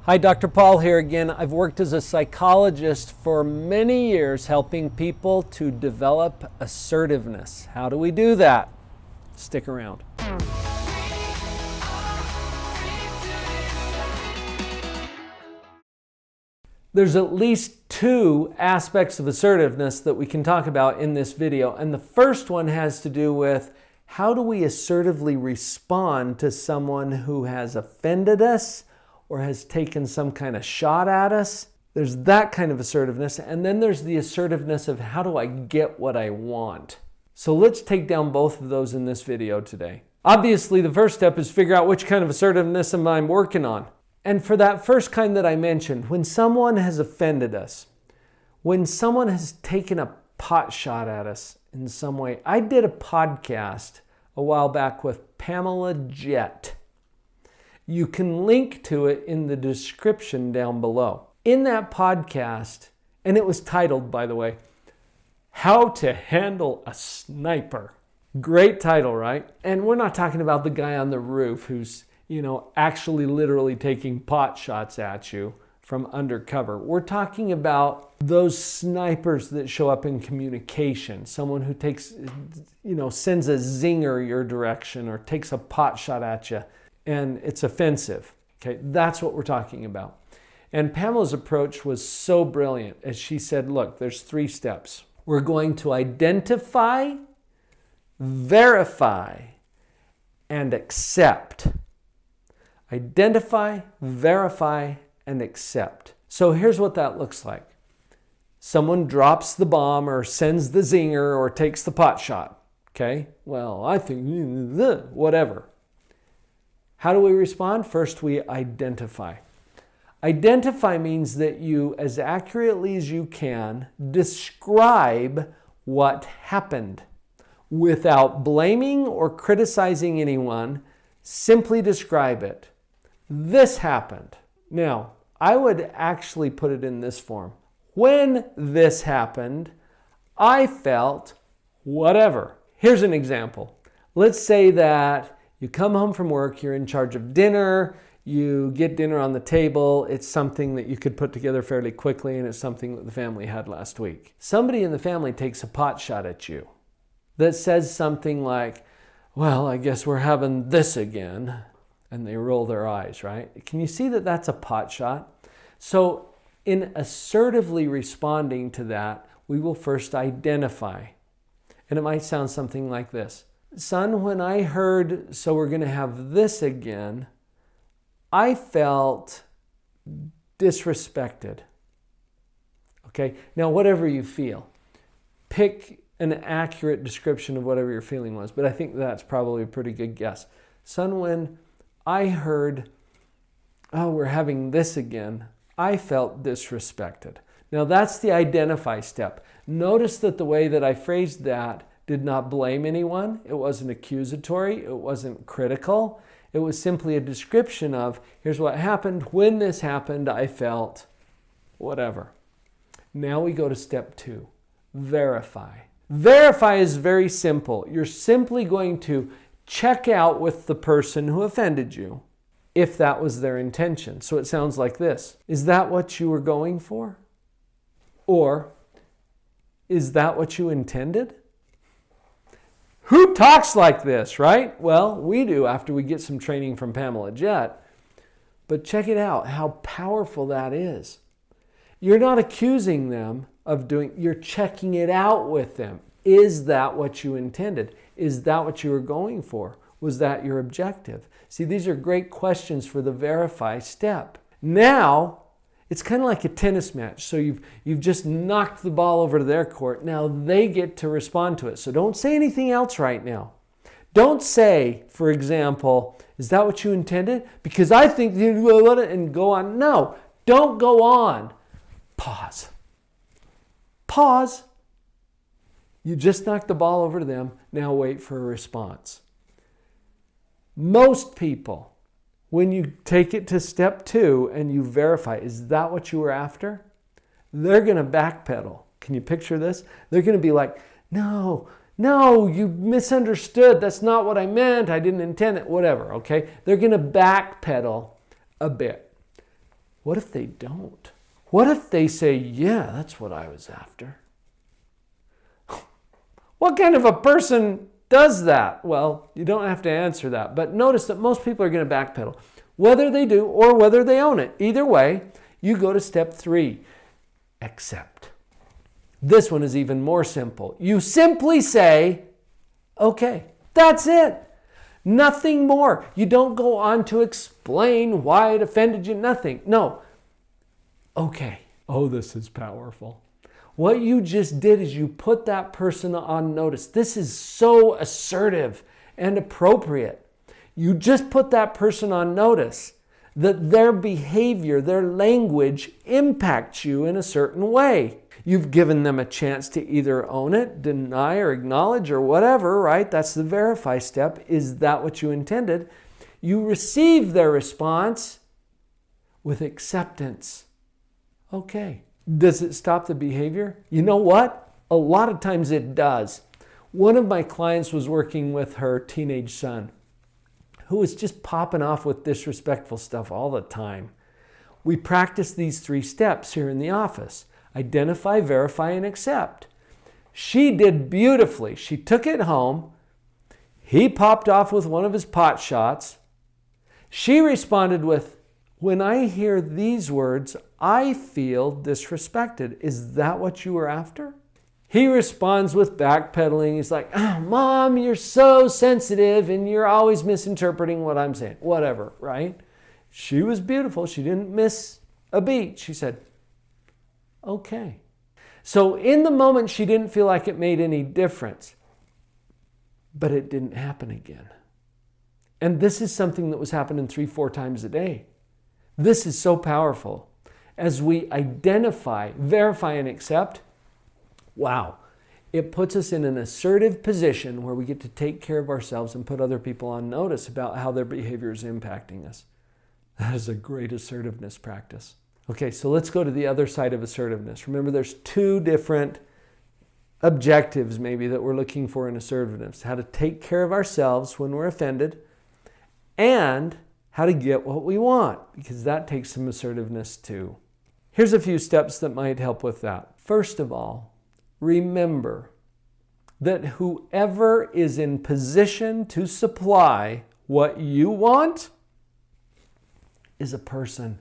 Hi, Dr. Paul here again. I've worked as a psychologist for many years helping people to develop assertiveness. How do we do that? Stick around. There's at least two aspects of assertiveness that we can talk about in this video. And the first one has to do with how do we assertively respond to someone who has offended us or has taken some kind of shot at us. There's that kind of assertiveness. And then there's the assertiveness of how do I get what I want? So let's take down both of those in this video today. Obviously, the first step is figure out which kind of assertiveness am I working on. And for that first kind that I mentioned, when someone has offended us, when someone has taken a pot shot at us in some way. I did a podcast a while back with Pamela Jett. You can link to it in the description down below. In that podcast, and it was titled, by the way, How to Handle a Sniper. Great title, right? And we're not talking about the guy on the roof who's, actually literally taking pot shots at you from undercover. We're talking about those snipers that show up in communication. Someone who takes, sends a zinger your direction or takes a pot shot at you and it's offensive. Okay, that's what we're talking about. And Pamela's approach was so brilliant as she said, look, there's 3 steps. We're going to identify, verify, and accept. Identify, verify, and accept. So here's what that looks like. Someone drops the bomb or sends the zinger or takes the pot shot. Okay, well, I think, whatever. How do we respond? First, we identify. Identify means that you, as accurately as you can, describe what happened without blaming or criticizing anyone. Simply describe it. This happened. Now, I would actually put it in this form. When this happened, I felt whatever. Here's an example. Let's say that you come home from work, you're in charge of dinner, you get dinner on the table, it's something that you could put together fairly quickly and it's something that the family had last week. Somebody in the family takes a pot shot at you that says something like, well, I guess we're having this again. And they roll their eyes, right? Can you see that that's a pot shot? So in assertively responding to that, we will first identify. And it might sound something like this. Son, when I heard, so we're going to have this again, I felt disrespected. Okay? Now, whatever you feel, pick an accurate description of whatever your feeling was, but I think that's probably a pretty good guess. Son, when I heard, oh, we're having this again, I felt disrespected. Now that's the identify step. Notice that the way that I phrased that did not blame anyone. It wasn't accusatory. It wasn't critical. It was simply a description of, here's what happened. When this happened, I felt whatever. Now we go to step 2, verify. Verify is very simple. You're simply going to check out with the person who offended you if that was their intention. So it sounds like this. Is that what you were going for? Or is that what you intended? Who talks like this, right? Well, we do after we get some training from Pamela Jett. But check it out, how powerful that is. You're not accusing them of doing, you're checking it out with them. Is that what you intended? Is that what you were going for? Was that your objective? See, these are great questions for the verify step. Now, it's kind of like a tennis match. So you've just knocked the ball over to their court. Now they get to respond to it. So don't say anything else right now. Don't say, for example, is that what you intended? Because I think you will, and go on. No, don't go on. Pause. Pause. You just knocked the ball over to them. Now wait for a response. Most people, when you take it to step 2 and you verify, is that what you were after? They're going to backpedal. Can you picture this? They're going to be like, no, you misunderstood. That's not what I meant. I didn't intend it. Whatever, okay? They're going to backpedal a bit. What if they don't? What if they say, yeah, that's what I was after? What kind of a person does that? Well, you don't have to answer that. But notice that most people are going to backpedal. Whether they do or whether they own it. Either way, you go to step 3. Accept. This one is even more simple. You simply say, okay, that's it. Nothing more. You don't go on to explain why it offended you. Nothing. No. Okay. Oh, this is powerful. What you just did is you put that person on notice. This is so assertive and appropriate. You just put that person on notice that their behavior, their language impacts you in a certain way. You've given them a chance to either own it, deny, or acknowledge, or whatever, right? That's the verify step. Is that what you intended? You receive their response with acceptance. Okay. Does it stop the behavior? You know what? A lot of times it does. One of my clients was working with her teenage son, who was just popping off with disrespectful stuff all the time. We practiced these 3 steps here in the office. Identify, verify, and accept. She did beautifully. She took it home. He popped off with one of his pot shots. She responded with, when I hear these words, I feel disrespected. Is that what you were after? He responds with backpedaling. He's like, oh, Mom, you're so sensitive and you're always misinterpreting what I'm saying. Whatever, right? She was beautiful. She didn't miss a beat. She said, okay. So in the moment, she didn't feel like it made any difference. But it didn't happen again. And this is something that was happening 3-4 times a day. This is so powerful. As we identify, verify, and accept, wow, it puts us in an assertive position where we get to take care of ourselves and put other people on notice about how their behavior is impacting us. That is a great assertiveness practice. Okay, so let's go to the other side of assertiveness. Remember, there's 2 different objectives maybe that we're looking for in assertiveness. How to take care of ourselves when we're offended, and how to get what we want, because that takes some assertiveness too. Here's a few steps that might help with that. First of all, remember that whoever is in position to supply what you want is a person,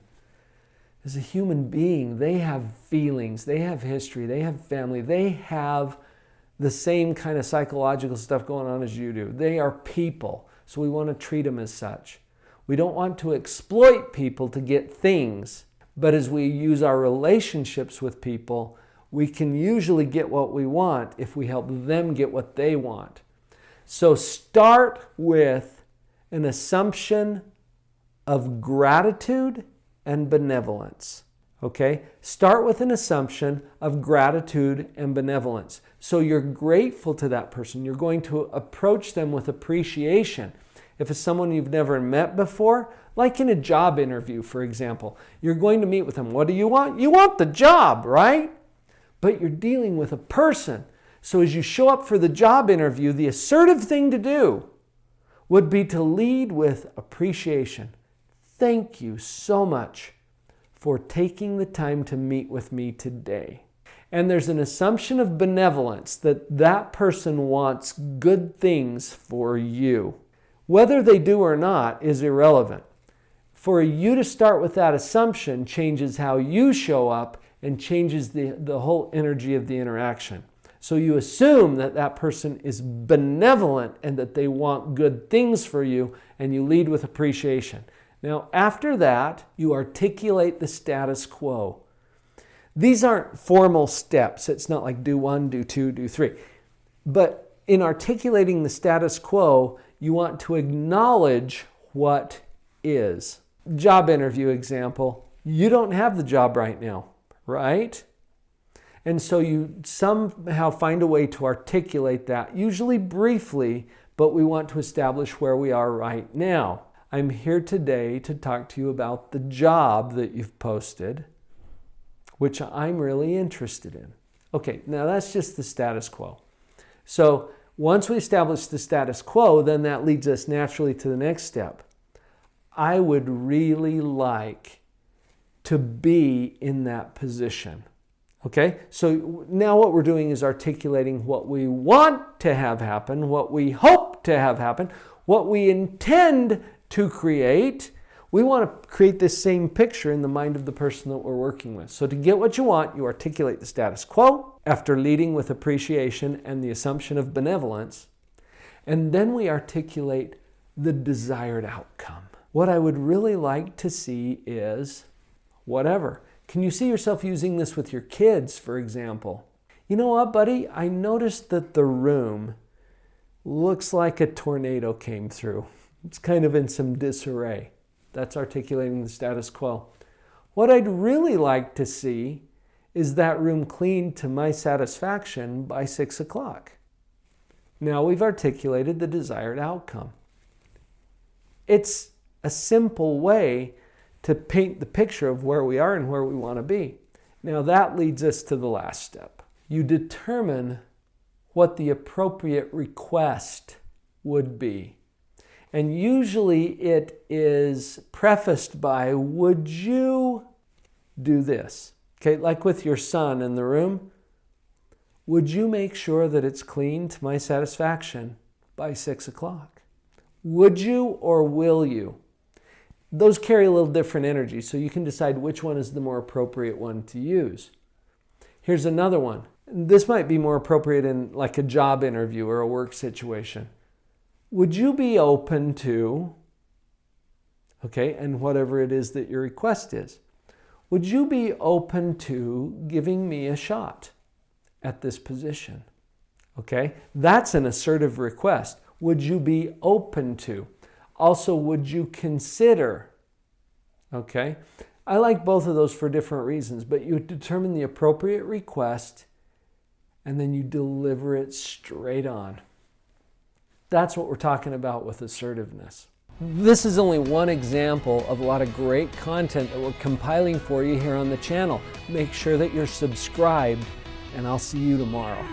is a human being. They have feelings, they have history, they have family, they have the same kind of psychological stuff going on as you do. They are people, so we want to treat them as such. We don't want to exploit people to get things, but as we use our relationships with people, we can usually get what we want if we help them get what they want. So start with an assumption of gratitude and benevolence. Okay? Start with an assumption of gratitude and benevolence. So you're grateful to that person. You're going to approach them with appreciation. If it's someone you've never met before, like in a job interview, for example, you're going to meet with them. What do you want? You want the job, right? But you're dealing with a person. So as you show up for the job interview, the assertive thing to do would be to lead with appreciation. Thank you so much for taking the time to meet with me today. And there's an assumption of benevolence that that person wants good things for you. Whether they do or not is irrelevant. For you to start with that assumption changes how you show up and changes the whole energy of the interaction. So you assume that that person is benevolent and that they want good things for you, and you lead with appreciation. Now, after that, you articulate the status quo. These aren't formal steps. It's not like do 1, do 2, do 3. But in articulating the status quo, you want to acknowledge what is. Job interview example, you don't have the job right now, right? And so you somehow find a way to articulate that, usually briefly, but we want to establish where we are right now. I'm here today to talk to you about the job that you've posted, which I'm really interested in. Okay, now that's just the status quo. So once we establish the status quo, then that leads us naturally to the next step. I would really like to be in that position. Okay, so now what we're doing is articulating what we want to have happen, what we hope to have happen, what we intend to create. We want to create this same picture in the mind of the person that we're working with. So to get what you want, you articulate the status quo after leading with appreciation and the assumption of benevolence, and then we articulate the desired outcome. What I would really like to see is whatever. Can you see yourself using this with your kids, for example? You know what, buddy? I noticed that the room looks like a tornado came through. It's kind of in some disarray. That's articulating the status quo. What I'd really like to see is that room cleaned to my satisfaction by 6 o'clock. Now we've articulated the desired outcome. It's a simple way to paint the picture of where we are and where we want to be. Now that leads us to the last step. You determine what the appropriate request would be. And usually it is prefaced by, would you do this? Okay, like with your son in the room, would you make sure that it's clean to my satisfaction by 6 o'clock? Would you or will you? Those carry a little different energy, so you can decide which one is the more appropriate one to use. Here's another one. This might be more appropriate in like a job interview or a work situation. Would you be open to, okay, and whatever it is that your request is, would you be open to giving me a shot at this position? Okay, that's an assertive request. Would you be open to? Also, would you consider? Okay, I like both of those for different reasons, but you determine the appropriate request and then you deliver it straight on. That's what we're talking about with assertiveness. This is only one example of a lot of great content that we're compiling for you here on the channel. Make sure that you're subscribed, and I'll see you tomorrow.